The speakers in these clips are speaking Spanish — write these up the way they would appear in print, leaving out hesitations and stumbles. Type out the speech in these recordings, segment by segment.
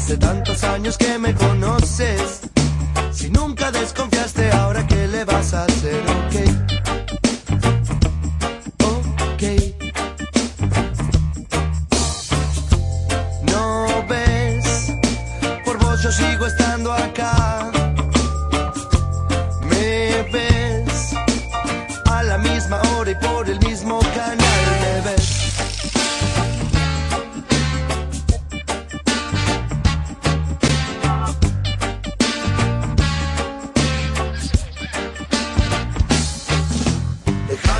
Hace tantos años que me conoces. Si nunca desconfiaste, ahora qué le vas a hacer, ok. No ves, por vos yo sigo estando acá. Me ves a la misma hora y por el mismo canal, me ves.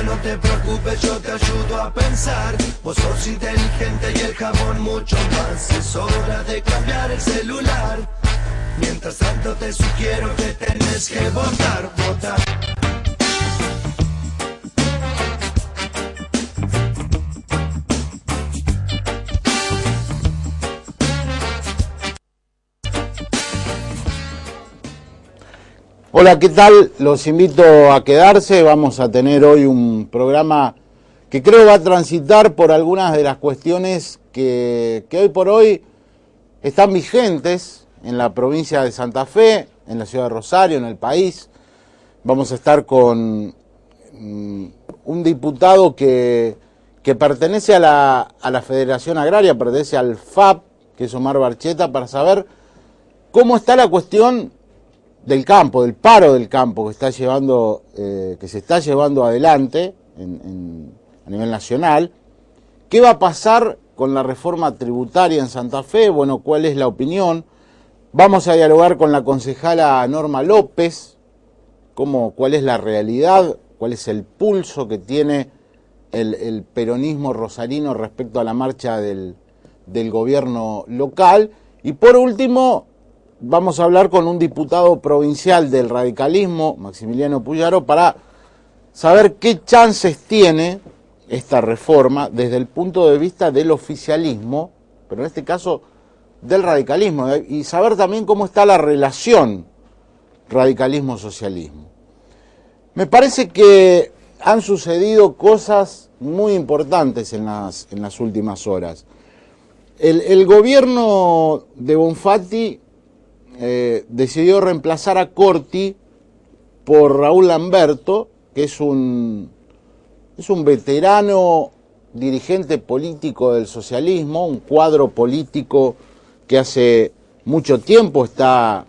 No te preocupes, yo te ayudo a pensar. Vos sos inteligente y el jabón mucho más. Es hora de cambiar el celular. Mientras tanto te sugiero que tenés que votar. Hola, ¿qué tal? Los invito a quedarse. Vamos a tener hoy un programa que creo va a transitar por algunas de las cuestiones que hoy por hoy están vigentes en la provincia de Santa Fe, en la ciudad de Rosario, en el país. Vamos a estar con un diputado que pertenece a la Federación Agraria, pertenece al FAP, que es Omar Barcheta, para saber cómo está la cuestión del campo, del paro del campo que se está llevando adelante a nivel nacional. ¿Qué va a pasar con la reforma tributaria en Santa Fe? Bueno, ¿cuál es la opinión? Vamos a dialogar con la concejala Norma López, cuál es la realidad, cuál es el pulso que tiene el peronismo rosarino respecto a la marcha del gobierno local. Y por último, vamos a hablar con un diputado provincial del radicalismo, Maximiliano Puyaro, para saber qué chances tiene esta reforma desde el punto de vista del oficialismo, pero en este caso del radicalismo, y saber también cómo está la relación radicalismo-socialismo. Me parece que han sucedido cosas muy importantes en las últimas horas. El gobierno de Bonfatti decidió reemplazar a Corti por Raúl Lamberto, que es un veterano dirigente político del socialismo, un cuadro político que hace mucho tiempo está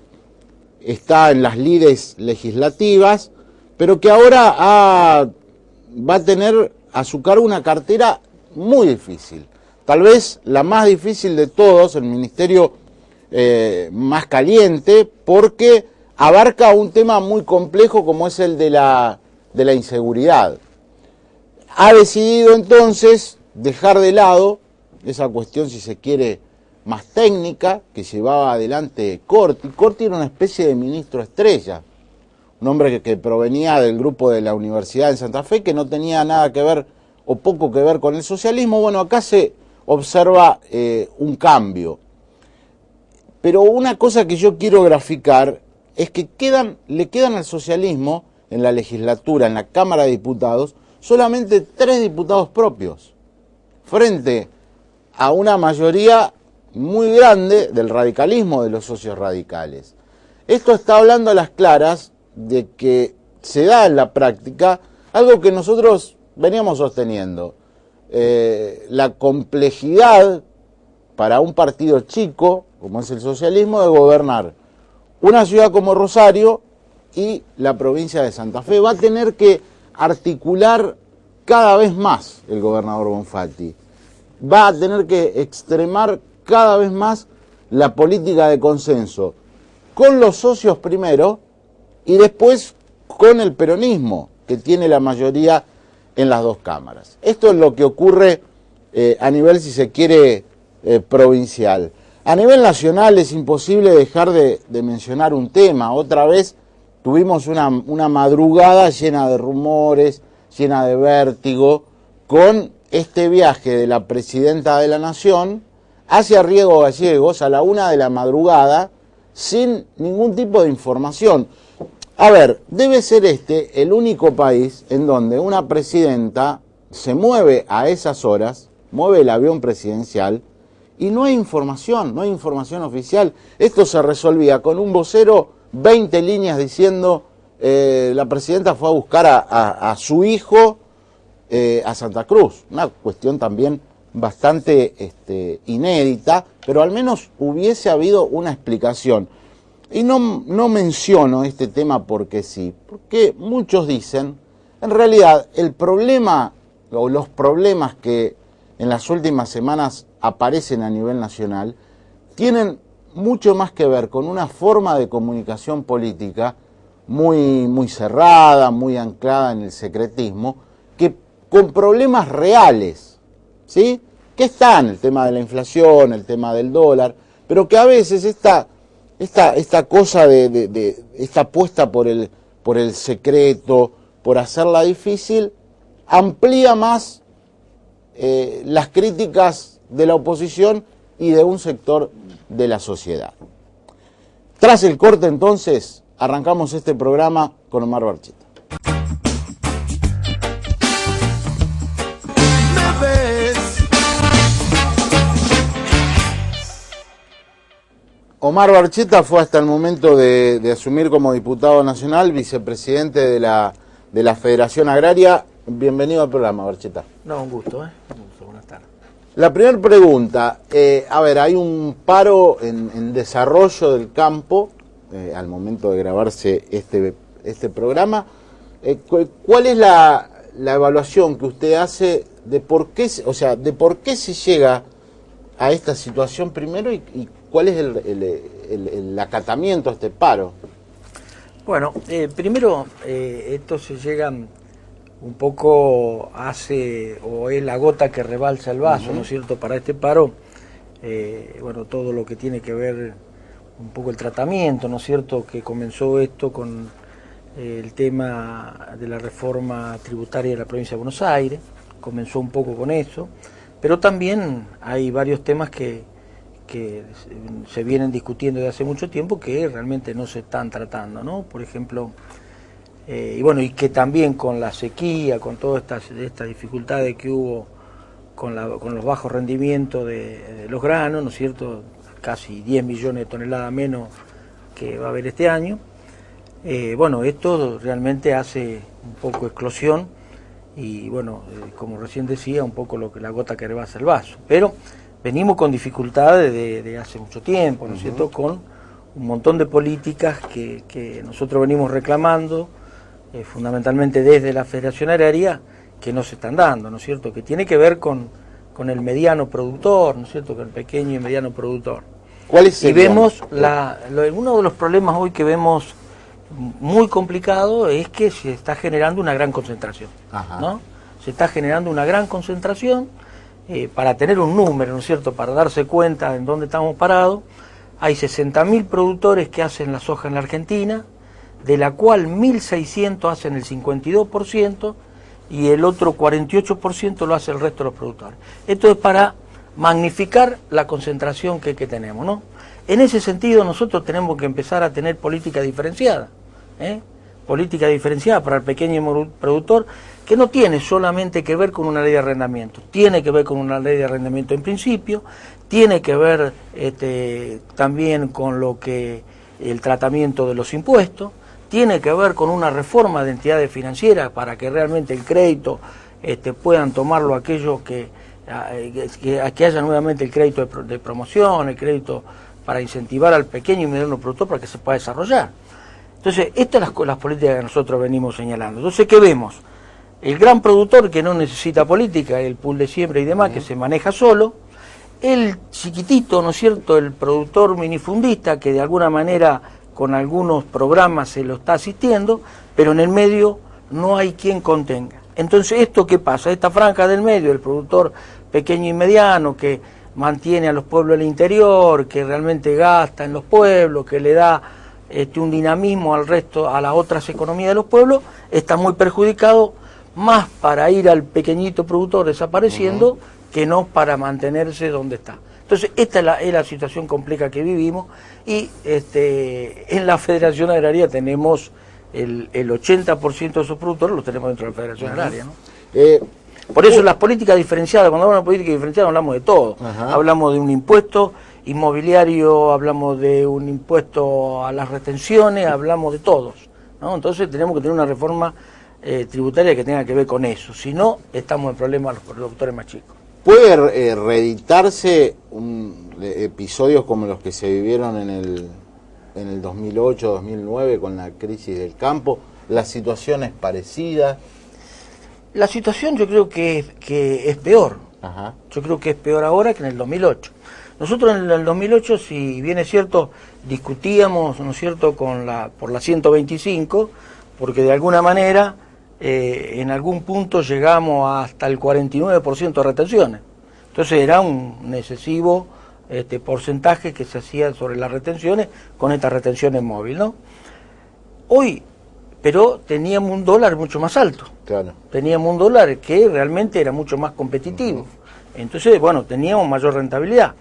en las lides legislativas, pero que ahora va a tener a su cargo una cartera muy difícil, tal vez la más difícil de todos, el ministerio más caliente, porque abarca un tema muy complejo como es el de la inseguridad. Ha decidido entonces dejar de lado esa cuestión, si se quiere, más técnica, que llevaba adelante Corti. Corti era una especie de ministro estrella, un hombre que provenía del grupo de la Universidad de Santa Fe, que no tenía nada que ver o poco que ver con el socialismo. Bueno, acá se observa un cambio. Pero una cosa que yo quiero graficar es que le quedan al socialismo en la legislatura, en la Cámara de Diputados, solamente 3 diputados propios, frente a una mayoría muy grande del radicalismo, de los socios radicales. Esto está hablando a las claras de que se da en la práctica algo que nosotros veníamos sosteniendo. La complejidad para un partido chico, como es el socialismo, de gobernar una ciudad como Rosario y la provincia de Santa Fe. Va a tener que articular cada vez más el gobernador Bonfatti. Va a tener que extremar cada vez más la política de consenso con los socios primero y después con el peronismo, que tiene la mayoría en las 2 cámaras. Esto es lo que ocurre a nivel, si se quiere, provincial. A nivel nacional es imposible dejar de mencionar un tema. Otra vez tuvimos una madrugada llena de rumores, llena de vértigo, con este viaje de la presidenta de la Nación hacia Riego Gallegos a la 1 de la madrugada, sin ningún tipo de información. A ver, debe ser este el único país en donde una presidenta se mueve a esas horas, mueve el avión presidencial y no hay información oficial. Esto se resolvía con un vocero, 20 líneas diciendo la presidenta fue a buscar a su hijo a Santa Cruz. Una cuestión también bastante inédita, pero al menos hubiese habido una explicación. Y no menciono este tema porque sí, porque muchos dicen, en realidad el problema o los problemas que en las últimas semanas aparecen a nivel nacional tienen mucho más que ver con una forma de comunicación política muy cerrada, muy anclada en el secretismo, que con problemas reales, ¿sí? Que están el tema de la inflación, el tema del dólar, pero que a veces esta cosa esta apuesta por el secreto, por hacerla difícil, amplía más las críticas de la oposición y de un sector de la sociedad. Tras el corte, entonces, arrancamos este programa con Omar Barcheta. Omar Barcheta fue hasta el momento de asumir como diputado nacional, vicepresidente de la Federación Agraria. Bienvenido al programa, Barcheta. No, un gusto, Un gusto, buenas tardes. La primera pregunta, hay un paro en desarrollo del campo al momento de grabarse este programa. ¿Cuál es la evaluación que usted hace de por qué se llega a esta situación primero y cuál es el acatamiento a este paro? Bueno, primero, esto se llega un poco es la gota que rebalsa el vaso, ¿no es cierto?, para este paro. Todo lo que tiene que ver un poco el tratamiento, ¿no es cierto?, que comenzó esto con el tema de la reforma tributaria de la provincia de Buenos Aires, comenzó un poco con eso, pero también hay varios temas que se vienen discutiendo desde hace mucho tiempo que realmente no se están tratando, ¿no? Por ejemplo, y que también con la sequía, con todas estas dificultades que hubo con los bajos rendimientos de los granos, ¿no es cierto?, casi 10 millones de toneladas menos que va a haber este año. Esto realmente hace un poco explosión y como recién decía, un poco la gota que rebasa el vaso. Pero venimos con dificultades de hace mucho tiempo, ¿no es cierto?, con un montón de políticas que nosotros venimos reclamando, fundamentalmente desde la Federación Agraria, que no se están dando, ¿no es cierto?, que tiene que ver con el mediano productor, ¿no es cierto?, con el pequeño y mediano productor. ¿Cuál es el vemos uno de los problemas hoy que vemos muy complicado es que se está generando una gran concentración, ¿no? Se está generando una gran concentración. Para tener un número, ¿no es cierto?, para darse cuenta en dónde estamos parados, hay 60.000 productores que hacen la soja en la Argentina, de la cual 1.600 hacen el 52% y el otro 48% lo hace el resto de los productores. Esto es para magnificar la concentración que tenemos, ¿no? En ese sentido nosotros tenemos que empezar a tener política diferenciada, política diferenciada para el pequeño productor, que no tiene solamente que ver con una ley de arrendamiento, tiene que ver con una ley de arrendamiento en principio, tiene que ver también con el tratamiento de los impuestos, tiene que ver con una reforma de entidades financieras para que realmente el crédito puedan tomarlo aquellos que haya nuevamente el crédito de promoción, el crédito para incentivar al pequeño y mediano productor para que se pueda desarrollar. Entonces, estas son las políticas que nosotros venimos señalando. Entonces, ¿qué vemos? El gran productor que no necesita política, el pool de siembra y demás, que se maneja solo. El chiquitito, ¿no es cierto?, el productor minifundista, que de alguna manera con algunos programas se lo está asistiendo, pero en el medio no hay quien contenga. Entonces, ¿esto qué pasa? Esta franja del medio, el productor pequeño y mediano, que mantiene a los pueblos del interior, que realmente gasta en los pueblos, que le da un dinamismo al resto, a las otras economías de los pueblos, está muy perjudicado, más para ir al pequeñito productor desapareciendo que no para mantenerse donde está. Entonces, esta es la situación compleja que vivimos y en la Federación Agraria tenemos el 80% de esos productores los tenemos dentro de la Federación Agraria, ¿no? Por eso las políticas diferenciadas, cuando hablamos de política diferenciada hablamos de todo. Ajá. Hablamos de un impuesto inmobiliario, hablamos de un impuesto a las retenciones, hablamos de todos, ¿no? Entonces tenemos que tener una reforma tributaria que tenga que ver con eso, si no estamos en problemas los productores más chicos. ¿Puede reeditarse episodios como los que se vivieron en el 2008-2009 con la crisis del campo? ¿Las situaciones parecidas? La situación yo creo que es peor. Ajá. Yo creo que es peor ahora que en el 2008. Nosotros en el 2008, si bien es cierto, discutíamos, ¿no es cierto?, por la 125, porque de alguna manera en algún punto llegamos hasta el 49% de retenciones. Entonces era un excesivo porcentaje que se hacía sobre las retenciones con estas retenciones móviles, ¿no? Hoy, pero teníamos un dólar mucho más alto. Claro. Teníamos un dólar que realmente era mucho más competitivo. Entonces, bueno, teníamos mayor rentabilidad.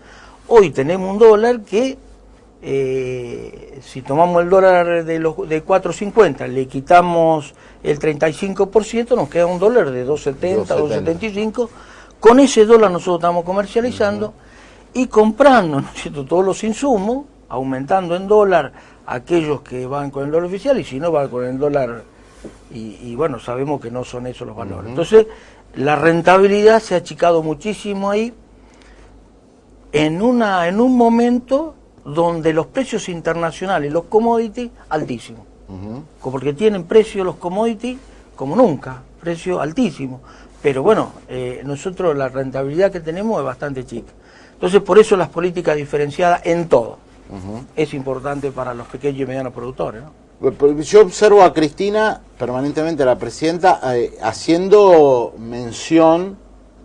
Hoy tenemos un dólar que, si tomamos el dólar de 4.50, le quitamos el 35%, nos queda un dólar de 2.70, 2.75. Con ese dólar nosotros estamos comercializando y comprando, ¿no es cierto?, todos los insumos, aumentando en dólar aquellos que van con el dólar oficial y si no van con el dólar, y bueno, sabemos que no son esos los valores. Entonces, la rentabilidad se ha achicado muchísimo ahí, en un momento donde los precios internacionales, los commodities, altísimos. Porque tienen precios los commodities como nunca, precio altísimo. Pero bueno, nosotros la rentabilidad que tenemos es bastante chica. Entonces, por eso las políticas diferenciadas en todo es importante para los pequeños y medianos productores, ¿no? Yo observo a Cristina permanentemente, a la presidenta, haciendo mención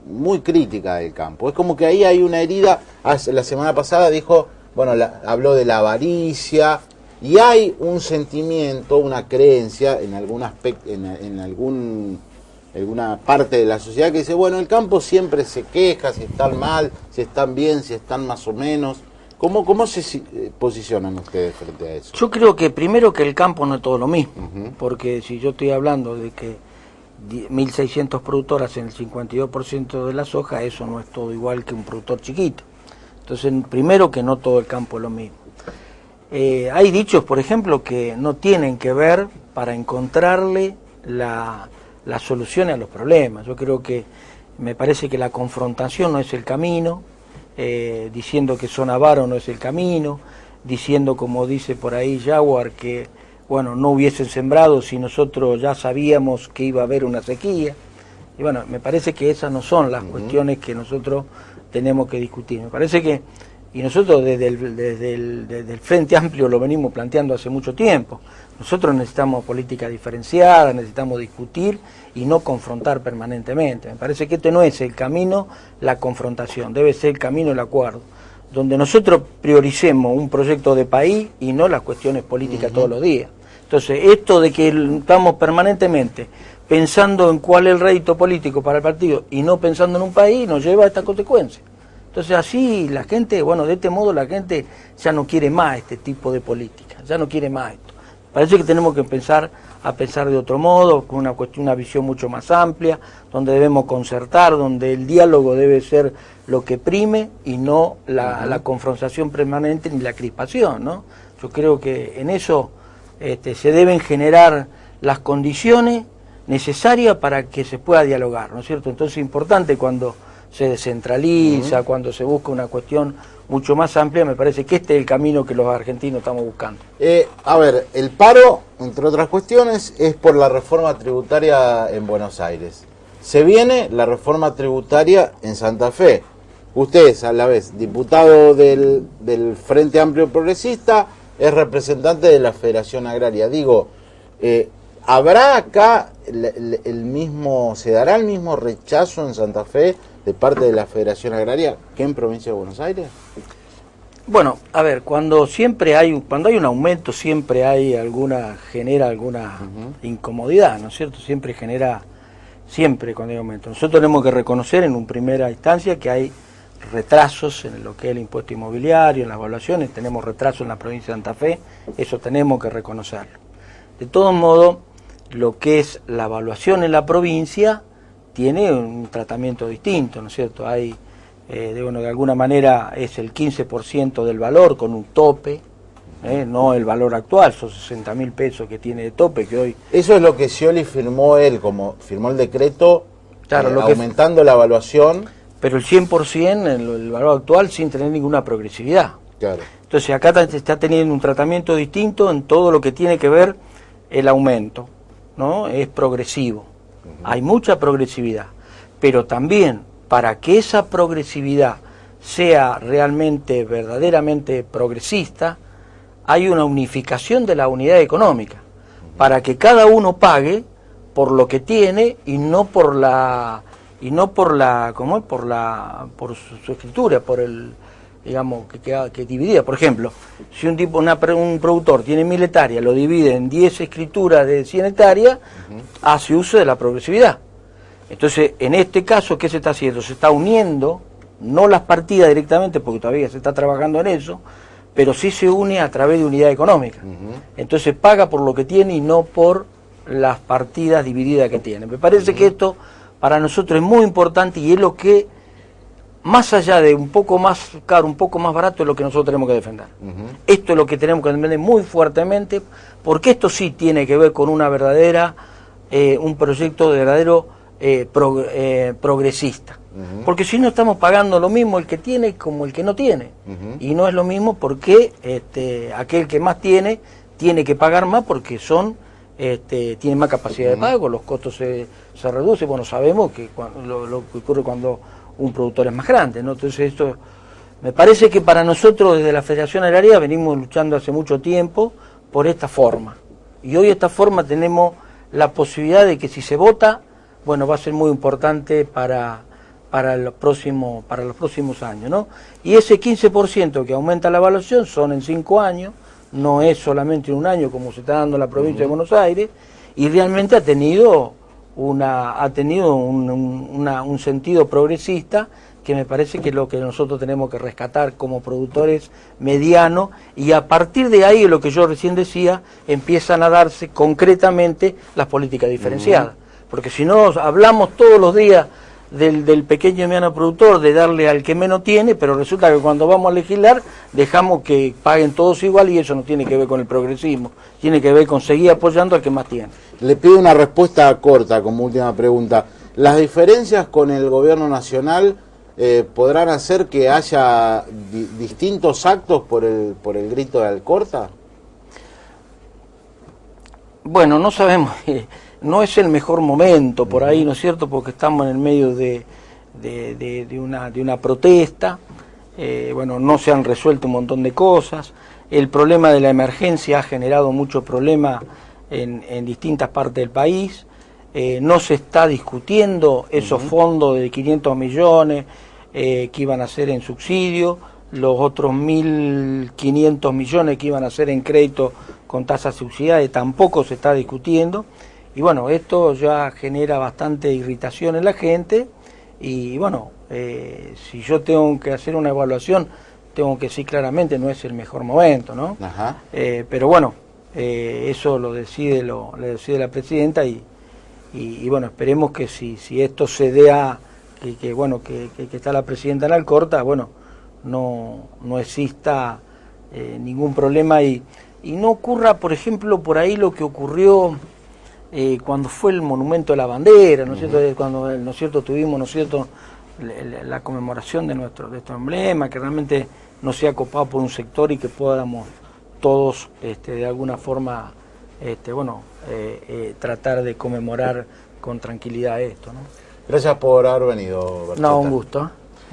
muy crítica del campo. Es como que ahí hay una herida. La semana pasada dijo, bueno, habló de la avaricia, y hay un sentimiento, una creencia en algún aspecto, en alguna parte de la sociedad que dice, bueno, el campo siempre se queja, si están mal, si están bien, si están más o menos. ¿Cómo se posicionan ustedes frente a eso? Yo creo que primero que el campo no es todo lo mismo, porque si yo estoy hablando de que 1.600 productoras en el 52% de la soja, eso no es todo igual que un productor chiquito. Entonces, primero que no todo el campo es lo mismo. Hay dichos, por ejemplo, que no tienen que ver para encontrarle las soluciones a los problemas. Yo creo que, me parece que la confrontación no es el camino, diciendo que son avaros no es el camino, diciendo, como dice por ahí Jaguar, que bueno, no hubiesen sembrado si nosotros ya sabíamos que iba a haber una sequía. Y bueno, me parece que esas no son las cuestiones que nosotros tenemos que discutir. Me parece que, y nosotros desde el Frente Amplio lo venimos planteando hace mucho tiempo, nosotros necesitamos política diferenciada, necesitamos discutir y no confrontar permanentemente. Me parece que este no es el camino, la confrontación, debe ser el camino el acuerdo, donde nosotros prioricemos un proyecto de país y no las cuestiones políticas todos los días. Entonces, esto de que estamos permanentemente pensando en cuál es el rédito político para el partido y no pensando en un país, nos lleva a estas consecuencias. Entonces, así la gente, bueno, de este modo la gente ya no quiere más este tipo de política, ya no quiere más esto. Parece que tenemos que empezar a pensar de otro modo, con una visión mucho más amplia, donde debemos concertar, donde el diálogo debe ser lo que prime y no la confrontación permanente ni la crispación, ¿no? Yo creo que en eso se deben generar las condiciones necesarias para que se pueda dialogar, ¿no es cierto? Entonces es importante cuando se descentraliza, cuando se busca una cuestión mucho más amplia, me parece que este es el camino que los argentinos estamos buscando. A ver, el paro, entre otras cuestiones, es por la reforma tributaria en Buenos Aires. Se viene la reforma tributaria en Santa Fe. Usted es a la vez diputado del Frente Amplio Progresista, es representante de la Federación Agraria. Digo, ¿habrá acá se dará el mismo rechazo en Santa Fe de parte de la Federación Agraria que en Provincia de Buenos Aires? Bueno, a ver, cuando hay un aumento siempre genera alguna incomodidad, ¿no es cierto? Siempre cuando hay aumento. Nosotros tenemos que reconocer en una primera instancia que hay retrasos en lo que es el impuesto inmobiliario, en las evaluaciones, tenemos retrasos en la provincia de Santa Fe, eso tenemos que reconocerlo. De todos modos, lo que es la evaluación en la provincia tiene un tratamiento distinto, ¿no es cierto? Hay, de alguna manera es el 15% del valor con un tope, no el valor actual, son 60.000 pesos que tiene de tope, que hoy... Eso es lo que Scioli firmó él, como firmó el decreto, claro, aumentando la evaluación. Pero el 100% el valor actual sin tener ninguna progresividad. Claro. Entonces acá se está teniendo un tratamiento distinto en todo lo que tiene que ver el aumento, ¿no? Es progresivo. Hay mucha progresividad, pero también para que esa progresividad sea realmente, verdaderamente progresista, hay una unificación de la unidad económica, para que cada uno pague por lo que tiene y no por su escritura, por el, digamos, que dividida. Por ejemplo, si un productor tiene 1000 hectáreas, lo divide en 10 escrituras de 100 hectáreas, hace uso de la progresividad. Entonces, en este caso, ¿qué se está haciendo? Se está uniendo, no las partidas directamente, porque todavía se está trabajando en eso, pero sí se une a través de unidad económica. Entonces paga por lo que tiene y no por las partidas divididas que tiene. Me parece que esto para nosotros es muy importante y es lo que, más allá de un poco más caro, un poco más barato, es lo que nosotros tenemos que defender. Esto es lo que tenemos que defender muy fuertemente, porque esto sí tiene que ver con una verdadera, un proyecto de verdadero progresista. Porque si no estamos pagando lo mismo el que tiene como el que no tiene. Y no es lo mismo porque aquel que más tiene que pagar más porque tiene más capacidad de pago, los costos se reducen. Bueno, sabemos que lo que ocurre cuando un productor es más grande, ¿no? Entonces esto me parece que para nosotros desde la Federación Agraria venimos luchando hace mucho tiempo por esta forma. Y hoy esta forma tenemos la posibilidad de que si se vota, bueno, va a ser muy importante para los próximos años, ¿no? Y ese 15% que aumenta la evaluación son en 5 años, no es solamente en un año como se está dando en la provincia de Buenos Aires, y realmente ha tenido un sentido progresista que me parece que es lo que nosotros tenemos que rescatar como productores medianos, y a partir de ahí, lo que yo recién decía, empiezan a darse concretamente las políticas diferenciadas. Porque si no, hablamos todos los días del pequeño y mediano productor, de darle al que menos tiene, pero resulta que cuando vamos a legislar dejamos que paguen todos igual, y eso no tiene que ver con el progresismo, tiene que ver con seguir apoyando al que más tiene. Le pido una respuesta corta como última pregunta. ¿Las diferencias con el gobierno nacional podrán hacer que haya distintos actos por el grito de Alcorta? Bueno, no sabemos, no es el mejor momento por ahí, ¿no es cierto? Porque estamos en el medio de una protesta, bueno, no se han resuelto un montón de cosas, el problema de la emergencia ha generado muchos problemas en distintas partes del país, no se está discutiendo esos fondos de 500 millones que iban a ser en subsidio, los otros 1.500 millones que iban a ser en crédito con tasas subsidiadas tampoco se está discutiendo, y bueno, esto ya genera bastante irritación en la gente, y bueno, si yo tengo que hacer una evaluación, tengo que decir claramente, no es el mejor momento, ¿no? Pero bueno, eso lo decide la presidenta, y bueno, esperemos que si esto se dé a que está la presidenta en Alcorta, bueno, no exista ningún problema y no ocurra, por ejemplo, por ahí lo que ocurrió cuando fue el monumento de la bandera, ¿no es cierto? Cuando, ¿no es cierto?, tuvimos, ¿no es cierto?, la conmemoración de nuestro emblema, que realmente no sea copado por un sector y que podamos todos de alguna forma tratar de conmemorar con tranquilidad esto, ¿no? Gracias por haber venido, Barchetta. No, un gusto.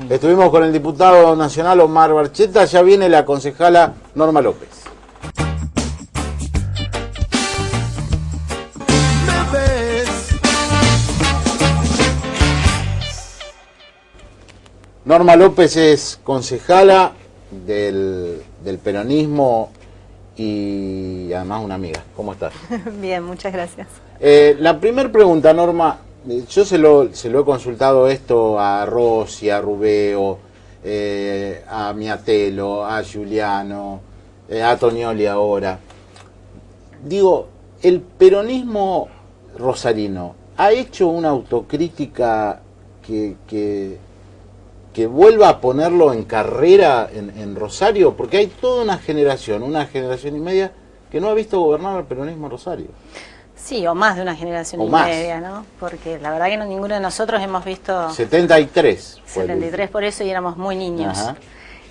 Estuvimos con el diputado nacional Omar Barchetta, ya viene la concejala Norma López. Norma López es concejala del peronismo y además una amiga. ¿Cómo estás? Bien, muchas gracias. La primera pregunta, Norma, yo se lo he consultado esto a Rossi, a Rubeo, a Miatelo, a Giuliano, a Tonioli ahora. Digo, ¿el peronismo rosarino ¿ha hecho una autocrítica que vuelva a ponerlo en carrera en Rosario? Porque hay toda una generación y media, que no ha visto gobernar al peronismo en Rosario. Sí, o más de una generación y media, ¿no? Porque la verdad que ninguno de nosotros hemos visto... 73 fue 73 por eso, y éramos muy niños. Ajá.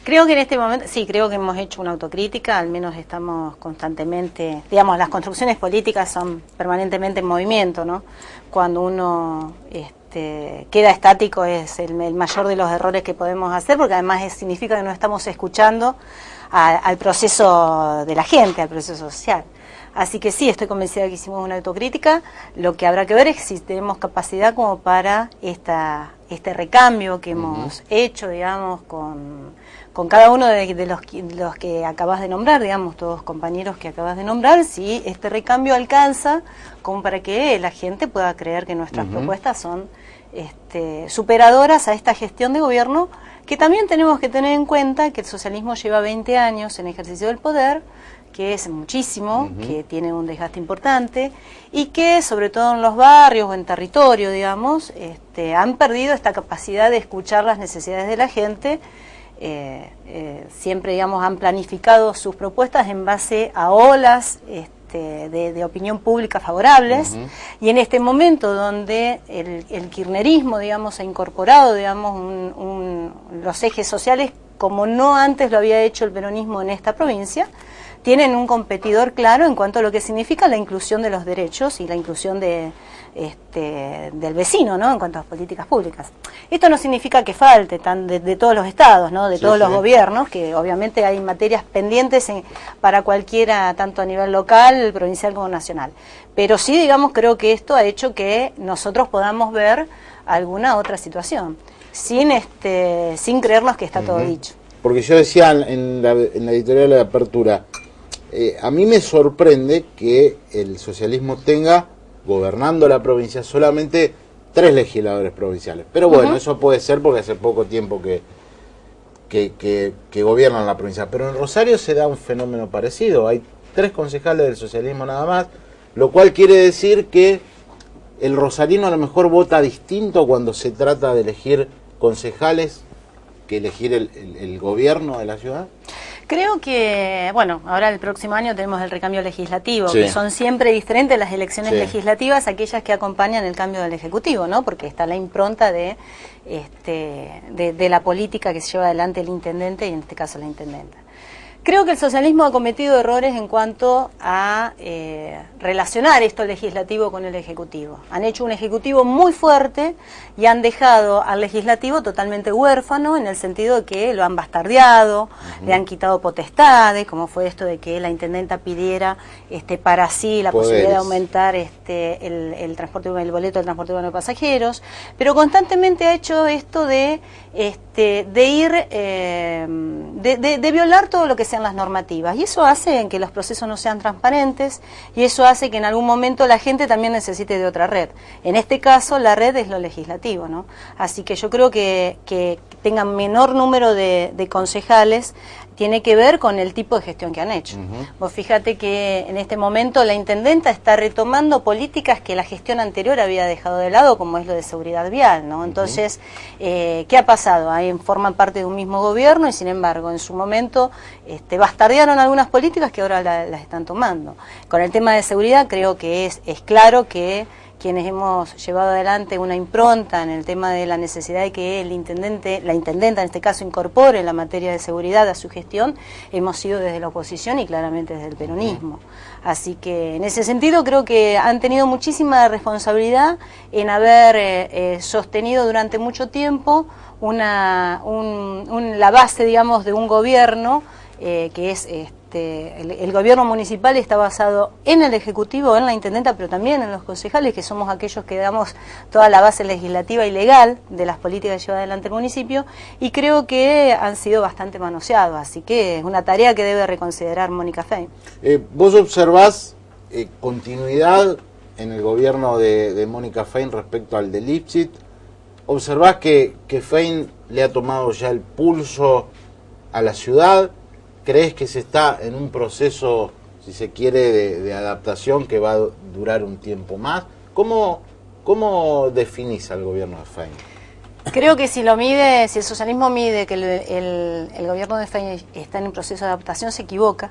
Creo que en este momento, sí, creo que hemos hecho una autocrítica, al menos estamos constantemente, digamos, las construcciones políticas son permanentemente en movimiento, ¿no? Cuando uno queda estático es el mayor de los errores que podemos hacer, porque además significa que no estamos escuchando al proceso de la gente, al proceso social. Así que sí, estoy convencida de que hicimos una autocrítica. Lo que habrá que ver es si tenemos capacidad como para este recambio que hemos hecho, digamos, con cada uno de los que acabas de nombrar, digamos, todos compañeros que acabas de nombrar, si este recambio alcanza como para que la gente pueda creer que nuestras propuestas son superadoras a esta gestión de gobierno, que también tenemos que tener en cuenta que el socialismo lleva 20 años en ejercicio del poder, que es muchísimo, que tiene un desgaste importante, y que sobre todo en los barrios o en territorio, digamos, han perdido esta capacidad de escuchar las necesidades de la gente. Siempre, digamos, han planificado sus propuestas en base a olas de opinión pública favorables, y en este momento donde el kirchnerismo, digamos, ha incorporado, digamos, los ejes sociales como no antes lo había hecho el peronismo en esta provincia, tienen un competidor claro en cuanto a lo que significa la inclusión de los derechos y la inclusión del vecino, ¿no? En cuanto a las políticas públicas. Esto no significa que falte de todos los estados, ¿no? De todos los gobiernos, que obviamente hay materias pendientes para cualquiera, tanto a nivel local, provincial como nacional. Pero sí, digamos, creo que esto ha hecho que nosotros podamos ver alguna otra situación, sin creernos que está todo dicho. Porque yo decía en la editorial de apertura, a mí me sorprende que el socialismo tenga, gobernando la provincia, solamente 3 legisladores provinciales. Pero bueno, eso puede ser porque hace poco tiempo que gobiernan la provincia. Pero en Rosario se da un fenómeno parecido. Hay 3 concejales del socialismo nada más, lo cual quiere decir que el rosarino a lo mejor vota distinto cuando se trata de elegir concejales que elegir el gobierno de la ciudad. Creo que, bueno, ahora el próximo año tenemos el recambio legislativo, que son siempre diferentes las elecciones legislativas, aquellas que acompañan el cambio del Ejecutivo, ¿no? Porque está la impronta de la política que se lleva adelante el intendente y en este caso la intendenta. Creo que el socialismo ha cometido errores en cuanto a relacionar esto legislativo con el ejecutivo. Han hecho un ejecutivo muy fuerte y han dejado al legislativo totalmente huérfano, en el sentido de que lo han bastardeado, le han quitado potestades, como fue esto de que la intendenta pidiera para sí la posibilidad de aumentar el transporte, el boleto del transporte urbano de pasajeros, pero constantemente ha hecho esto de violar todo lo que sean las normativas, y eso hace que los procesos no sean transparentes, y eso hace que en algún momento la gente también necesite de otra red. En este caso la red es lo legislativo, ¿no? Así que yo creo que tengan menor número de concejales tiene que ver con el tipo de gestión que han hecho. Vos fíjate que en este momento la intendenta está retomando políticas que la gestión anterior había dejado de lado, como es lo de seguridad vial, ¿no? Entonces, ¿qué ha pasado? Ahí forman parte de un mismo gobierno y sin embargo en su momento bastardearon algunas políticas que ahora las están tomando. Con el tema de seguridad creo que es claro que quienes hemos llevado adelante una impronta en el tema de la necesidad de que la intendenta en este caso incorpore la materia de seguridad a su gestión, hemos sido desde la oposición y claramente desde el peronismo. Así que en ese sentido creo que han tenido muchísima responsabilidad en haber sostenido durante mucho tiempo la base, digamos, de un gobierno que es el gobierno municipal está basado en el Ejecutivo, en la intendenta, pero también en los concejales, que somos aquellos que damos toda la base legislativa y legal de las políticas que lleva adelante el municipio, y creo que han sido bastante manoseados, así que es una tarea que debe reconsiderar Mónica Fein. ¿Vos observás continuidad en el gobierno de Mónica Fein respecto al de Lipschitz? ¿Observás que Fein le ha tomado ya el pulso a la ciudad? ¿Crees que se está en un proceso, si se quiere, de adaptación que va a durar un tiempo más? ¿Cómo ¿Cómo definís al gobierno de Fein? Creo que si el socialismo mide que el gobierno de Fein está en un proceso de adaptación, se equivoca.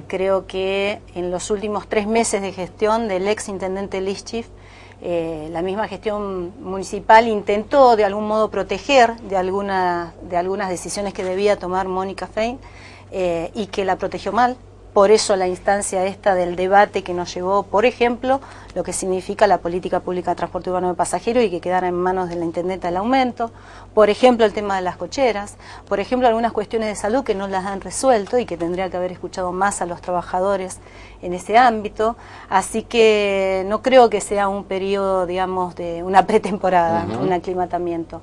Creo que en los últimos 3 meses de gestión del ex intendente Lischif, la misma gestión municipal intentó de algún modo proteger de algunas decisiones que debía tomar Mónica Fein y que la protegió mal. Por eso la instancia esta del debate que nos llevó, por ejemplo, lo que significa la política pública de transporte urbano de pasajeros y que quedara en manos de la intendenta el aumento, por ejemplo el tema de las cocheras, por ejemplo algunas cuestiones de salud que no las han resuelto y que tendría que haber escuchado más a los trabajadores en ese ámbito, así que no creo que sea un periodo, digamos, de una pretemporada, un aclimatamiento.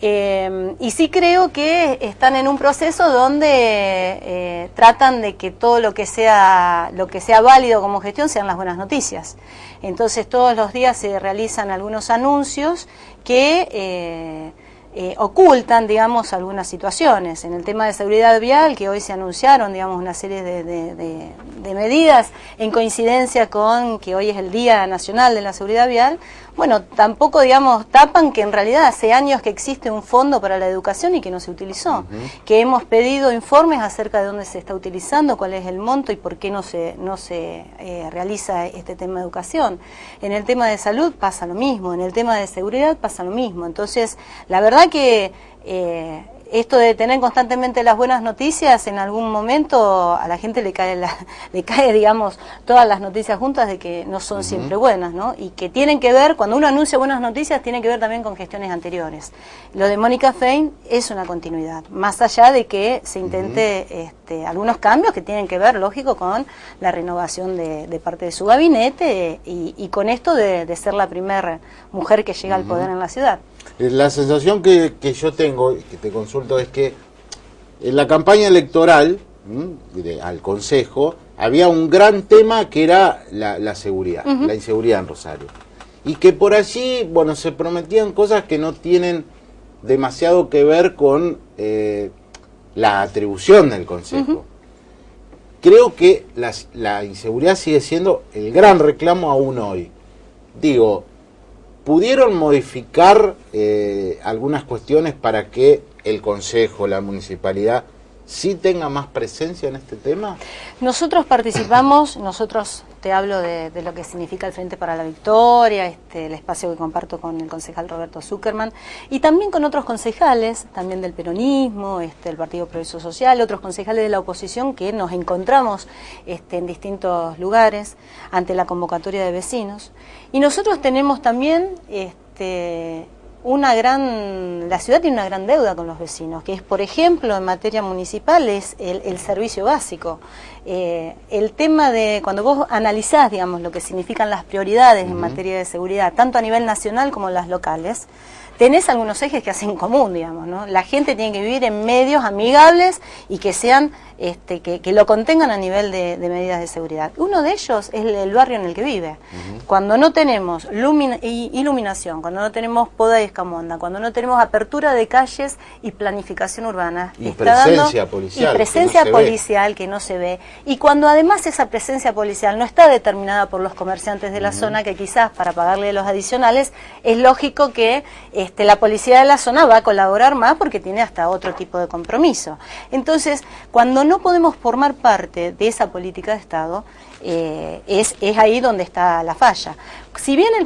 Y sí creo que están en un proceso donde tratan de que todo lo que sea válido como gestión sean las buenas noticias. Entonces todos los días se realizan algunos anuncios que ocultan, digamos, algunas situaciones. En el tema de seguridad vial, que hoy se anunciaron, digamos, una serie de medidas en coincidencia con que hoy es el Día Nacional de la Seguridad Vial, bueno, tampoco, digamos, tapan que en realidad hace años que existe un fondo para la educación y que no se utilizó, que hemos pedido informes acerca de dónde se está utilizando, cuál es el monto y por qué no se realiza este tema de educación. En el tema de salud pasa lo mismo, en el tema de seguridad pasa lo mismo. Entonces, la verdad que esto de tener constantemente las buenas noticias, en algún momento a la gente le cae, digamos, todas las noticias juntas de que no son siempre buenas, ¿no? Y que tienen que ver, cuando uno anuncia buenas noticias, tiene que ver también con gestiones anteriores. Lo de Mónica Fein es una continuidad, más allá de que se intente algunos cambios que tienen que ver, lógico, con la renovación de parte de su gabinete y con esto de ser la primera mujer que llega al poder en la ciudad. La sensación que yo tengo, y que te consulto, es que en la campaña electoral al Consejo había un gran tema que era la seguridad, la inseguridad en Rosario. Y que por allí, bueno, se prometían cosas que no tienen demasiado que ver con la atribución del Consejo. Creo que la inseguridad sigue siendo el gran reclamo aún hoy. Digo, ¿pudieron modificar algunas cuestiones para que el Consejo, la Municipalidad, sí tenga más presencia en este tema? Nosotros participamos, te hablo de lo que significa el Frente para la Victoria, el espacio que comparto con el concejal Roberto Zuckerman, y también con otros concejales, también del peronismo, el Partido Progreso Social, otros concejales de la oposición que nos encontramos en distintos lugares ante la convocatoria de vecinos. Y nosotros tenemos también la ciudad tiene una gran deuda con los vecinos, que es, por ejemplo, en materia municipal, es el servicio básico. El tema de, cuando vos analizás, digamos, lo que significan las prioridades en materia de seguridad, tanto a nivel nacional como en las locales, tenés algunos ejes que hacen común, digamos, ¿no? La gente tiene que vivir en medios amigables y que sean, que lo contengan a nivel de medidas de seguridad. Uno de ellos es el barrio en el que vive. Cuando no tenemos iluminación, cuando no tenemos poda y escamonda, cuando no tenemos apertura de calles y planificación urbana, y presencia policial, que no se ve, y cuando además esa presencia policial no está determinada por los comerciantes de la zona, que quizás para pagarle los adicionales es lógico que la policía de la zona va a colaborar más porque tiene hasta otro tipo de compromiso. Entonces, cuando no podemos formar parte de esa política de Estado, es ahí donde está la falla. Si bien el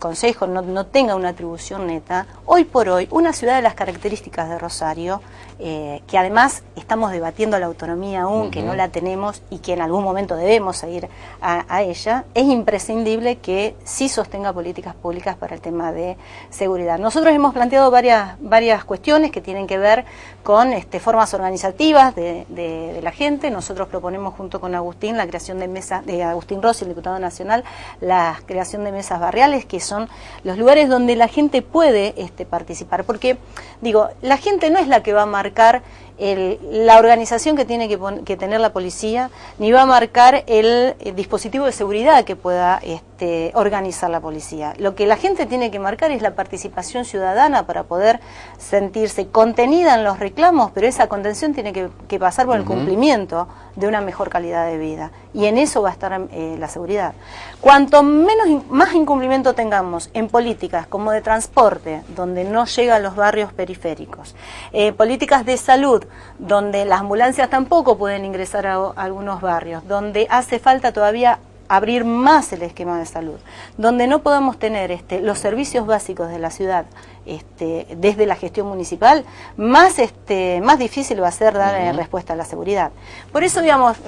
Consejo no tenga una atribución neta, hoy por hoy, una ciudad de las características de Rosario, que además estamos debatiendo la autonomía aún, que no la tenemos y que en algún momento debemos ir a ella, es imprescindible que sí sostenga políticas públicas para el tema de seguridad. Nosotros hemos planteado varias cuestiones que tienen que ver con formas organizativas de la gente. Nosotros proponemos junto con Agustín la creación de mesas, de Agustín Rossi, el diputado nacional, la creación de mesas barriales, que son los lugares donde la gente puede participar, porque digo, la gente no es la que va a marcar la organización que tiene que tener la policía, ni va a marcar el dispositivo de seguridad que pueda organizar la policía. Lo que la gente tiene que marcar es la participación ciudadana para poder sentirse contenida en los reclamos, pero esa contención tiene que pasar por el cumplimiento de una mejor calidad de vida. Y en eso va a estar la seguridad. Cuanto más incumplimiento tengamos en políticas como de transporte, donde no llega a los barrios periféricos, políticas de salud, donde las ambulancias tampoco pueden ingresar a algunos barrios, donde hace falta todavía abrir más el esquema de salud, donde no podamos tener los servicios básicos de la ciudad desde la gestión municipal, más difícil va a ser dar respuesta a la seguridad. Por eso, digamos,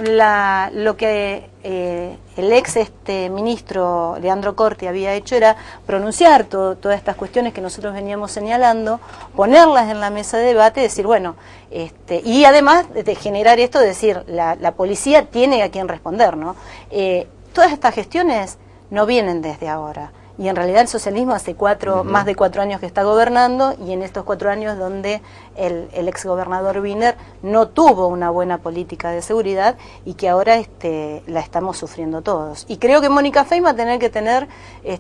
lo que el ex ministro Leandro Corti había hecho era pronunciar todas estas cuestiones que nosotros veníamos señalando, ponerlas en la mesa de debate, decir, bueno, y además de generar esto, decir, la policía tiene a quien responder, ¿no? Todas estas gestiones no vienen desde ahora. Y en realidad el socialismo hace más de 4 años que está gobernando, y en estos 4 años donde el exgobernador Wiener no tuvo una buena política de seguridad y que ahora la estamos sufriendo todos. Y creo que Mónica Fey va a tener que tener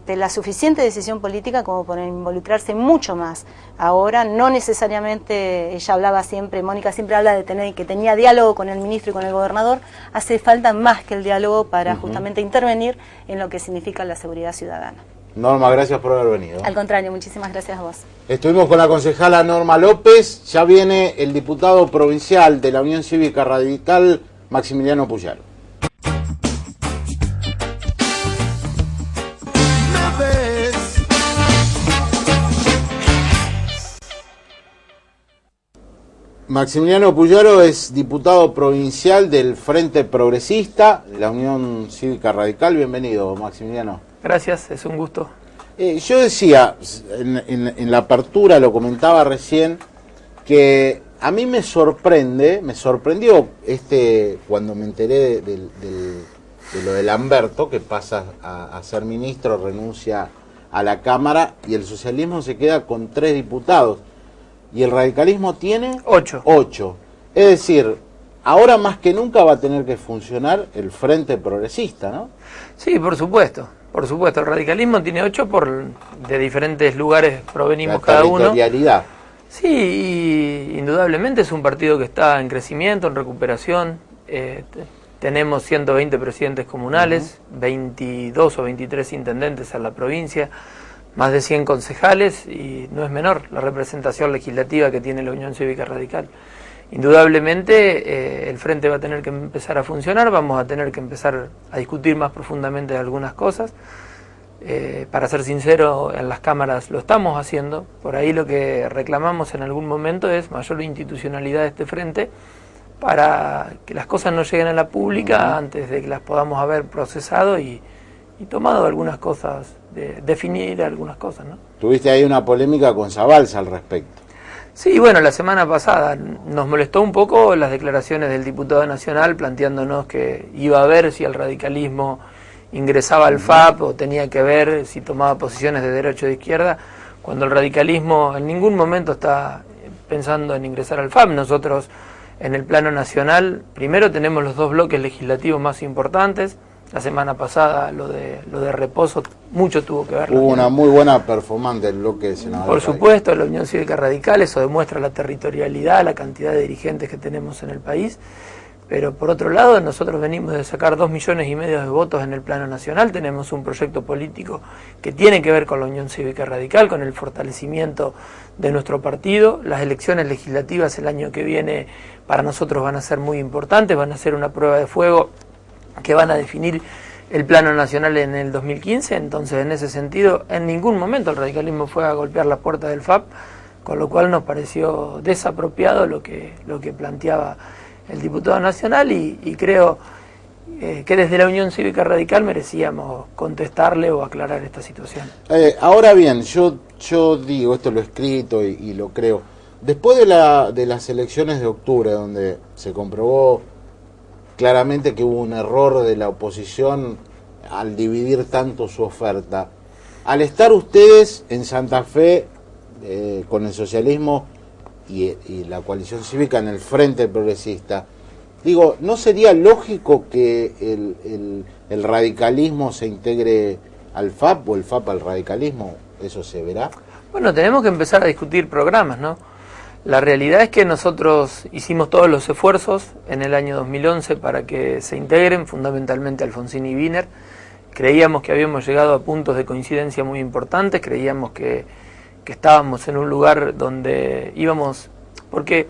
la suficiente decisión política como para involucrarse mucho más. Ahora no necesariamente, ella hablaba siempre, Mónica siempre habla de que tenía diálogo con el ministro y con el gobernador, hace falta más que el diálogo para justamente intervenir en lo que significa la seguridad ciudadana. Norma, gracias por haber venido. Al contrario, muchísimas gracias a vos. Estuvimos con la concejala Norma López, ya viene el diputado provincial de la Unión Cívica Radical, Maximiliano Puyaro. Maximiliano Puyaro es diputado provincial del Frente Progresista de la Unión Cívica Radical. Bienvenido, Maximiliano. Gracias, es un gusto. Yo decía, en la apertura, lo comentaba recién, que a mí me sorprendió cuando me enteré de lo de Lamberto, que pasa a ser ministro, renuncia a la Cámara, y el socialismo se queda con 3 diputados, y el radicalismo tiene 8. Es decir, ahora más que nunca va a tener que funcionar el Frente Progresista, ¿no? Sí, por supuesto. Por supuesto, el radicalismo tiene 8 de diferentes lugares provenimos cada uno. La territorialidad. Sí, y indudablemente es un partido que está en crecimiento, en recuperación. Tenemos 120 presidentes comunales, 22 o 23 intendentes en la provincia, más de 100 concejales, y no es menor la representación legislativa que tiene la Unión Cívica Radical. Indudablemente el Frente va a tener que empezar a funcionar, vamos a tener que empezar a discutir más profundamente de algunas cosas. Para ser sincero, en las cámaras lo estamos haciendo. Por ahí lo que reclamamos en algún momento es mayor institucionalidad de este Frente para que las cosas no lleguen a la pública antes de que las podamos haber procesado y tomado algunas cosas, definir algunas cosas, ¿no? Tuviste ahí una polémica con Zabalza al respecto. Sí, bueno, la semana pasada nos molestó un poco las declaraciones del diputado nacional planteándonos que iba a ver si el radicalismo ingresaba al FAP o tenía que ver si tomaba posiciones de derecha o de izquierda, cuando el radicalismo en ningún momento está pensando en ingresar al FAP. Nosotros en el plano nacional primero tenemos los 2 bloques legislativos más importantes. La semana pasada lo de Reposo mucho tuvo que ver. Hubo una muy buena performance del bloque de senadores. Por supuesto, la Unión Cívica Radical, eso demuestra la territorialidad, la cantidad de dirigentes que tenemos en el país. Pero por otro lado, nosotros venimos de sacar 2,5 millones de votos en el plano nacional. Tenemos un proyecto político que tiene que ver con la Unión Cívica Radical, con el fortalecimiento de nuestro partido. Las elecciones legislativas el año que viene para nosotros van a ser muy importantes, van a ser una prueba de fuego que van a definir el plano nacional en el 2015, entonces en ese sentido en ningún momento el radicalismo fue a golpear las puertas del FAP, con lo cual nos pareció desapropiado lo que planteaba el diputado nacional y creo que desde la Unión Cívica Radical merecíamos contestarle o aclarar esta situación. Ahora bien, yo digo, esto lo he escrito y lo creo, después de las elecciones de octubre, donde se comprobó claramente que hubo un error de la oposición al dividir tanto su oferta. Al estar ustedes en Santa Fe con el socialismo y la coalición cívica en el Frente Progresista. Digo, ¿no sería lógico que el radicalismo se integre al FAP o el FAP al radicalismo? ¿Eso se verá? Bueno, tenemos que empezar a discutir programas, ¿no? La realidad es que nosotros hicimos todos los esfuerzos en el año 2011 para que se integren, fundamentalmente Alfonsín y Wiener. Creíamos que habíamos llegado a puntos de coincidencia muy importantes, creíamos que estábamos en un lugar donde íbamos... Porque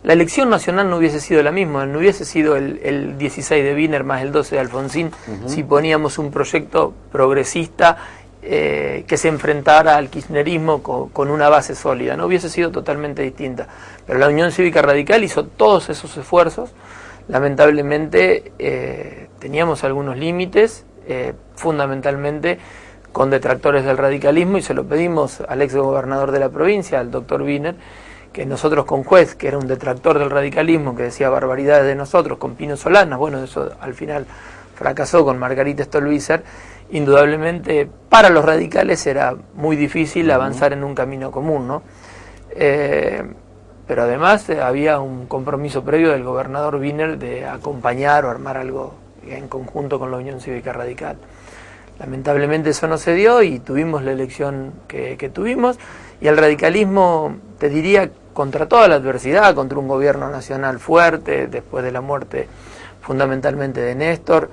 la elección nacional no hubiese sido la misma, no hubiese sido el 16 de Wiener más el 12 de Alfonsín, si poníamos un proyecto progresista que se enfrentara al kirchnerismo con una base sólida, no hubiese sido totalmente distinta. Pero la Unión Cívica Radical hizo todos esos esfuerzos, lamentablemente teníamos algunos límites, fundamentalmente con detractores del radicalismo, y se lo pedimos al ex gobernador de la provincia, al doctor Wiener, que nosotros con Juez, que era un detractor del radicalismo, que decía barbaridades de nosotros, con Pino Solanas, bueno, eso al final fracasó con Margarita Stolbizer, indudablemente para los radicales era muy difícil avanzar en un camino común, ¿no? Pero además había un compromiso previo del gobernador Wiener de acompañar o armar algo en conjunto con la Unión Cívica Radical. Lamentablemente eso no se dio y tuvimos la elección que tuvimos, y el radicalismo, te diría, contra toda la adversidad, contra un gobierno nacional fuerte, después de la muerte fundamentalmente de Néstor,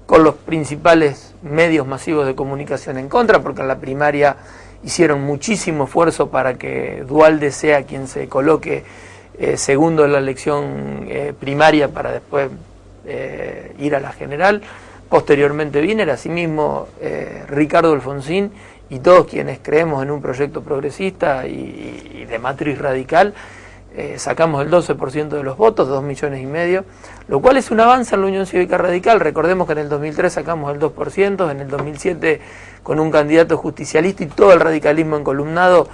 con los principales medios masivos de comunicación en contra, porque en la primaria hicieron muchísimo esfuerzo para que Duhalde sea quien se coloque segundo en la elección primaria para después ir a la general. Posteriormente Wiener, asimismo Ricardo Alfonsín y todos quienes creemos en un proyecto progresista y de matriz radical, sacamos el 12% de los votos, 2,5 millones, lo cual es un avance en la Unión Cívica Radical. Recordemos que en el 2003 sacamos el 2%, en el 2007 con un candidato justicialista y todo el radicalismo encolumnado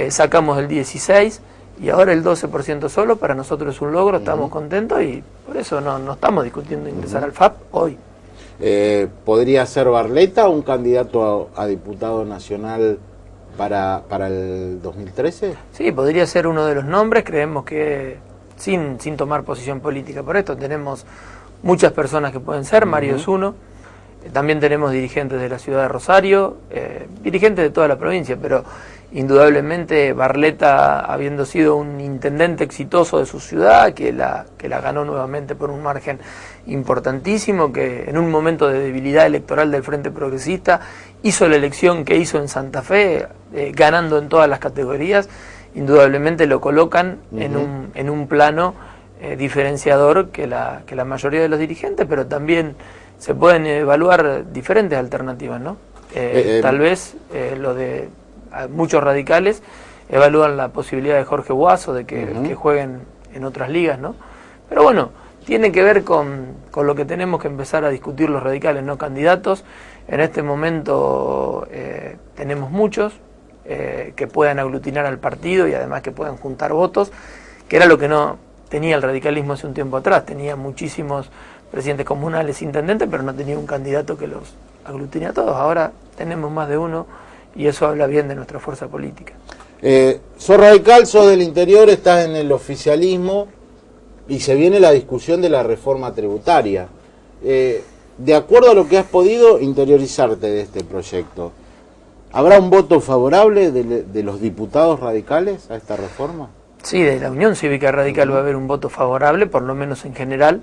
sacamos el 16%, y ahora el 12% solo. Para nosotros es un logro, estamos contentos y por eso no estamos discutiendo ingresar al FAP hoy. ¿Podría ser Barleta un candidato a diputado nacional para el 2013? Sí, podría ser uno de los nombres. Creemos que, sin tomar posición política por esto, tenemos muchas personas que pueden ser. Mario es uno. También tenemos dirigentes de la ciudad de Rosario, dirigentes de toda la provincia, pero indudablemente Barleta, habiendo sido un intendente exitoso de su ciudad, que la ganó nuevamente por un margen importantísimo, que en un momento de debilidad electoral del Frente Progresista hizo la elección que hizo en Santa Fe, ganando en todas las categorías, indudablemente lo colocan en un plano diferenciador que la mayoría de los dirigentes, pero también se pueden evaluar diferentes alternativas, ¿no? Tal vez lo de muchos radicales evalúan la posibilidad de Jorge Guaso de que jueguen en otras ligas, ¿no? Pero bueno, tiene que ver con lo que tenemos que empezar a discutir los radicales, no candidatos. En este momento tenemos muchos que puedan aglutinar al partido y además que puedan juntar votos, que era lo que no tenía el radicalismo hace un tiempo atrás. Tenía muchísimos presidentes comunales, intendentes, pero no tenía un candidato que los aglutine a todos. Ahora tenemos más de uno y eso habla bien de nuestra fuerza política. Sos radical, sos del interior, estás en el oficialismo y se viene la discusión de la reforma tributaria. De acuerdo a lo que has podido interiorizarte de este proyecto, ¿habrá un voto favorable de los diputados radicales a esta reforma? Sí, de la Unión Cívica Radical va a haber un voto favorable, por lo menos en general.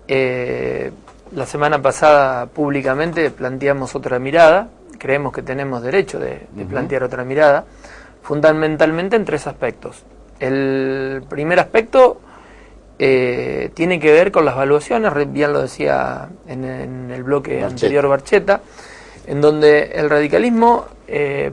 La semana pasada públicamente planteamos otra mirada. Creemos que tenemos derecho de plantear otra mirada, fundamentalmente en 3 aspectos. El primer aspecto tiene que ver con las valuaciones, bien lo decía en el bloque anterior Barcheta, en donde el radicalismo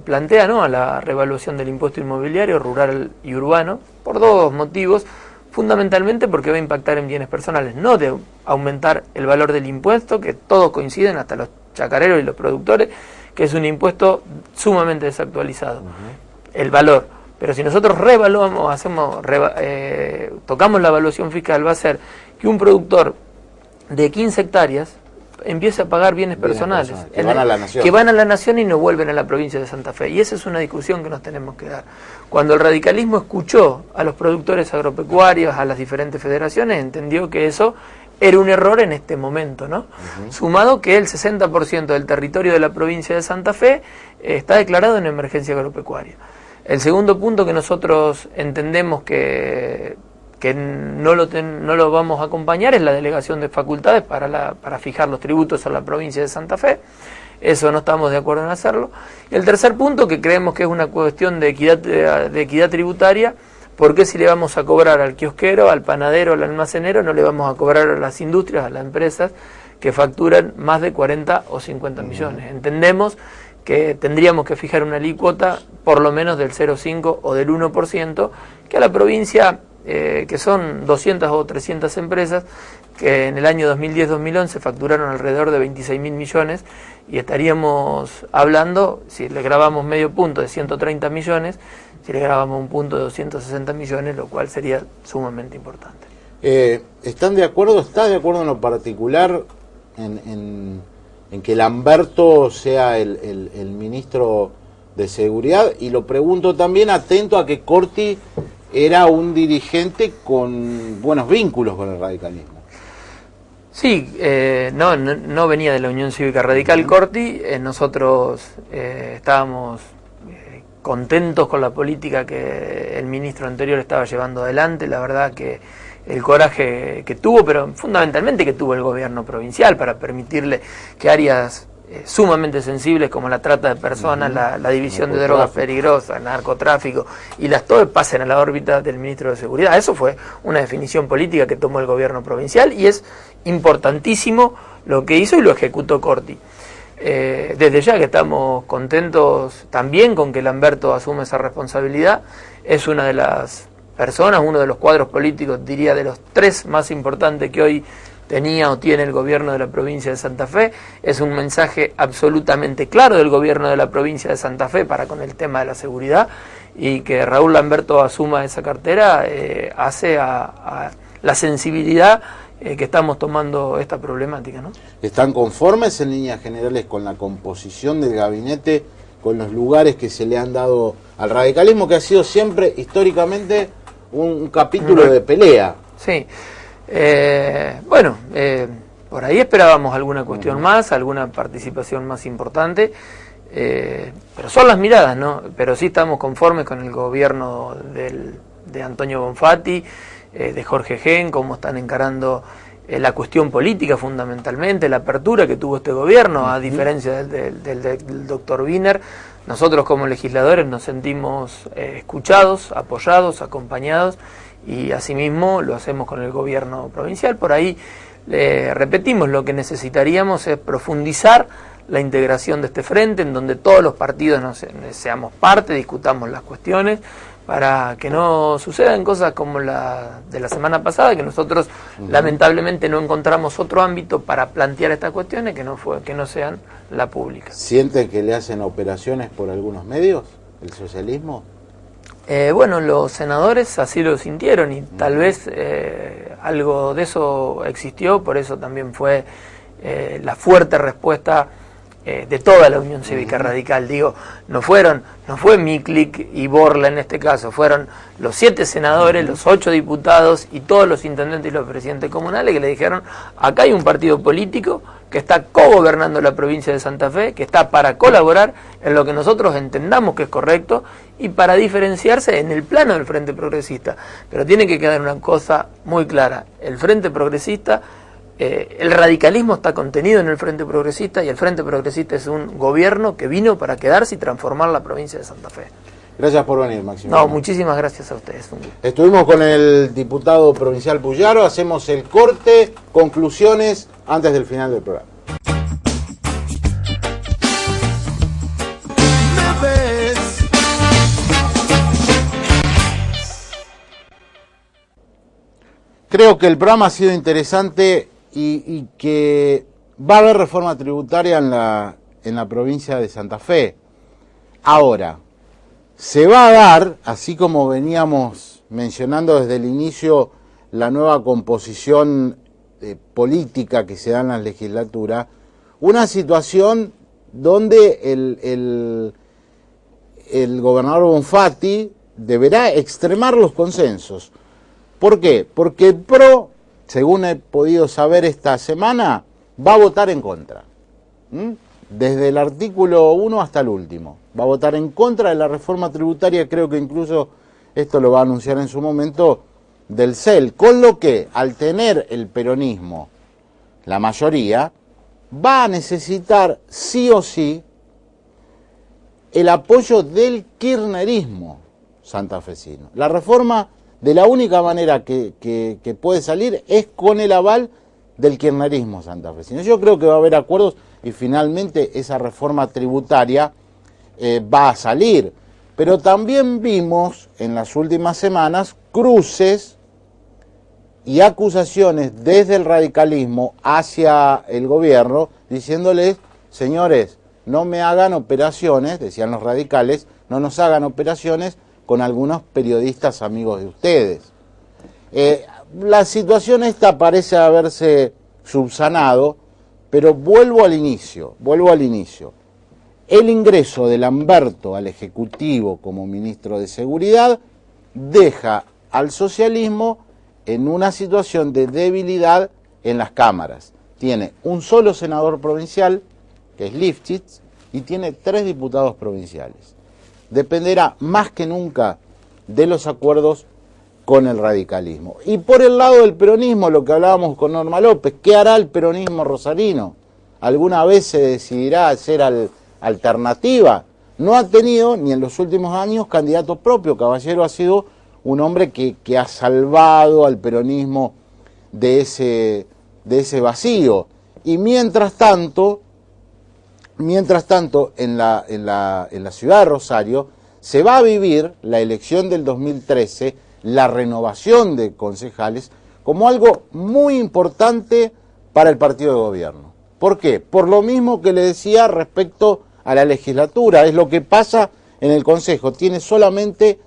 plantea a la revaluación del impuesto inmobiliario rural y urbano por 2 motivos. Fundamentalmente porque va a impactar en bienes personales, no de aumentar el valor del impuesto, que todos coinciden, hasta los chacareros y los productores, que es un impuesto sumamente desactualizado, el valor. Pero si nosotros revaluamos, tocamos la evaluación fiscal, va a ser que un productor de 15 hectáreas empiece a pagar bienes personales. Que van a la nación. Que van a la nación y no vuelven a la provincia de Santa Fe. Y esa es una discusión que nos tenemos que dar. Cuando el radicalismo escuchó a los productores agropecuarios, a las diferentes federaciones, entendió que eso era un error en este momento, ¿no? Sumado que el 60% del territorio de la provincia de Santa Fe está declarado en emergencia agropecuaria. El segundo punto que nosotros entendemos que no lo vamos a acompañar es la delegación de facultades para fijar los tributos a la provincia de Santa Fe. Eso no estamos de acuerdo en hacerlo. Y el tercer punto, que creemos que es una cuestión de equidad tributaria, ¿por qué si le vamos a cobrar al kiosquero, al panadero, al almacenero, no le vamos a cobrar a las industrias, a las empresas que facturan más de 40 o 50 millones? Entendemos que tendríamos que fijar una alícuota por lo menos del 0,5 o del 1%, que a la provincia, que son 200 o 300 empresas, que en el año 2010-2011 facturaron alrededor de 26.000 millones, y estaríamos hablando, si le grabamos medio punto, de 130 millones, si le grabamos un punto de 260 millones, lo cual sería sumamente importante. ¿Están de acuerdo? ¿Está de acuerdo en lo particular en que Lamberto sea el ministro de Seguridad? Y lo pregunto también atento a que Corti era un dirigente con buenos vínculos con el radicalismo. Sí, no venía de la Unión Cívica Radical Corti. Nosotros estábamos contentos con la política que el ministro anterior estaba llevando adelante. La verdad que el coraje que tuvo, pero fundamentalmente que tuvo el gobierno provincial para permitirle que áreas sumamente sensibles como la trata de personas, la división de drogas peligrosas, el narcotráfico y las TOE pasen a la órbita del ministro de Seguridad. Eso fue una definición política que tomó el gobierno provincial y es importantísimo lo que hizo y lo ejecutó Corti. Desde ya que estamos contentos también con que Lamberto asuma esa responsabilidad. Es una de las personas, uno de los cuadros políticos, diría de los 3 más importantes que hoy tenía o tiene el gobierno de la provincia de Santa Fe. Es un mensaje absolutamente claro del gobierno de la provincia de Santa Fe para con el tema de la seguridad, y que Raúl Lamberto asuma esa cartera hace a la sensibilidad que estamos tomando esta problemática, ¿no? ¿Están conformes en líneas generales con la composición del gabinete, con los lugares que se le han dado al radicalismo, que ha sido siempre históricamente un capítulo de pelea? Sí. Bueno, por ahí esperábamos alguna cuestión más, alguna participación más importante, pero son las miradas, ¿no? Pero sí estamos conformes con el gobierno de Antonio Bonfatti, de Jorge Gen, cómo están encarando la cuestión política fundamentalmente, la apertura que tuvo este gobierno, a diferencia del doctor Wiener. Nosotros como legisladores nos sentimos escuchados, apoyados, acompañados, y asimismo lo hacemos con el gobierno provincial. Por ahí repetimos, lo que necesitaríamos es profundizar la integración de este frente, en donde todos los partidos seamos parte, discutamos las cuestiones, para que no sucedan cosas como la de la semana pasada, que nosotros lamentablemente no encontramos otro ámbito para plantear estas cuestiones que no sean la pública. ¿Sienten que le hacen operaciones por algunos medios, el socialismo? Bueno, los senadores así lo sintieron, y tal vez algo de eso existió, por eso también fue la fuerte respuesta de toda la Unión Cívica Radical. Digo, no fue Miklik y Borla en este caso, fueron los 7 senadores, los 8 diputados y todos los intendentes y los presidentes comunales que le dijeron: acá hay un partido político que está cogobernando la provincia de Santa Fe, que está para colaborar en lo que nosotros entendamos que es correcto y para diferenciarse en el plano del Frente Progresista. Pero tiene que quedar una cosa muy clara: el Frente Progresista, el radicalismo está contenido en el Frente Progresista, y el Frente Progresista es un gobierno que vino para quedarse y transformar la provincia de Santa Fe. Gracias por venir, Máximo. No, muchísimas gracias a ustedes. Estuvimos con el diputado provincial Puyaro, hacemos el corte, conclusiones antes del final del programa. Creo que el programa ha sido interesante y que va a haber reforma tributaria en la provincia de Santa Fe. Ahora, se va a dar, así como veníamos mencionando desde el inicio, la nueva composición política que se da en la legislatura, una situación donde el gobernador Bonfatti deberá extremar los consensos. ¿Por qué? Porque el PRO, según he podido saber esta semana, va a votar en contra. Desde el artículo 1 hasta el último. Va a votar en contra de la reforma tributaria, creo que incluso esto lo va a anunciar en su momento, del CEL. Con lo que, al tener el peronismo la mayoría, va a necesitar sí o sí el apoyo del kirchnerismo santafesino. La reforma, de la única manera que puede salir es con el aval del kirchnerismo santafesino. Yo creo que va a haber acuerdos y finalmente esa reforma tributaria va a salir. Pero también vimos en las últimas semanas cruces y acusaciones desde el radicalismo hacia el gobierno, diciéndoles, señores, no me hagan operaciones, decían los radicales, no nos hagan operaciones con algunos periodistas amigos de ustedes. La situación esta parece haberse subsanado, pero vuelvo al inicio. El ingreso de Lamberto al Ejecutivo como ministro de Seguridad deja al socialismo en una situación de debilidad en las cámaras. Tiene un solo senador provincial, que es Lifchitz, y tiene 3 diputados provinciales. Dependerá más que nunca de los acuerdos con el radicalismo. Y por el lado del peronismo, lo que hablábamos con Norma López, ¿qué hará el peronismo rosarino? ¿Alguna vez se decidirá a ser alternativa? No ha tenido, ni en los últimos años, candidato propio. Caballero ha sido un hombre que ha salvado al peronismo de ese vacío. Y mientras tanto, en la ciudad de Rosario se va a vivir la elección del 2013, la renovación de concejales, como algo muy importante para el partido de gobierno. ¿Por qué? Por lo mismo que le decía respecto a la legislatura, es lo que pasa en el Consejo. Tiene solamente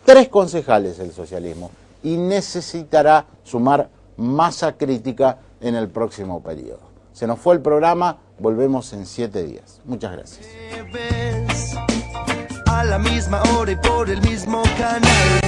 3 concejales el socialismo y necesitará sumar masa crítica en el próximo periodo. Se nos fue el programa, volvemos en 7 días. Muchas gracias. A la misma hora y por el mismo canal.